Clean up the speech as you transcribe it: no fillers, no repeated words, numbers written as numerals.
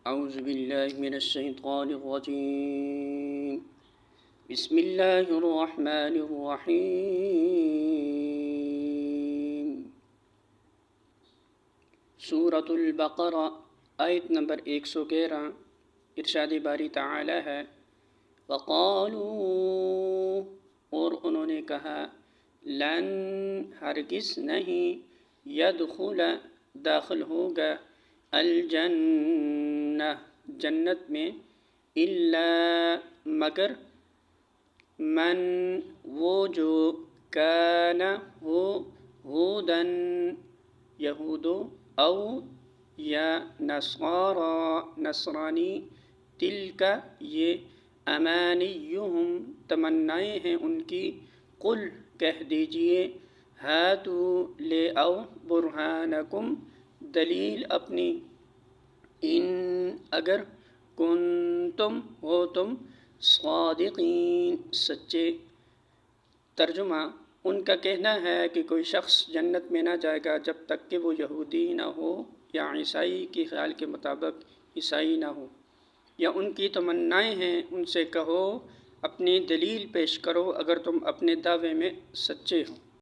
اعوذ باللہ من الشیطان الرجیم بسم اللہ الرحمن الرحیم سورۃ البقرہ آیت نمبر 111۔ ارشاد باری تعالی ہے وقالوا، اور انہوں نے کہا لن، ہرگز نہیں، یدخل، داخل ہوگا، الجنہ، جنت میں، الا، مگر، من، وہ جو، کان، ہو، ہودن، یہود، او، یا، نصارا، نصرانی، تلک، یہ، امانیہم، تمنائیں ہیں ان کی، قل، کہہ دیجئے، ہاتو، لے آؤ، برہانکم، دلیل اپنی، ان، اگر، کنتم، ہو تم، صادقین، سچے۔ ترجمہ، ان کا کہنا ہے کہ کوئی شخص جنت میں نہ جائے گا جب تک کہ وہ یہودی نہ ہو یا عیسائی کے خیال کے مطابق عیسائی نہ ہو، یا ان کی تمنائیں ہیں، ان سے کہو اپنی دلیل پیش کرو اگر تم اپنے دعوے میں سچے ہو۔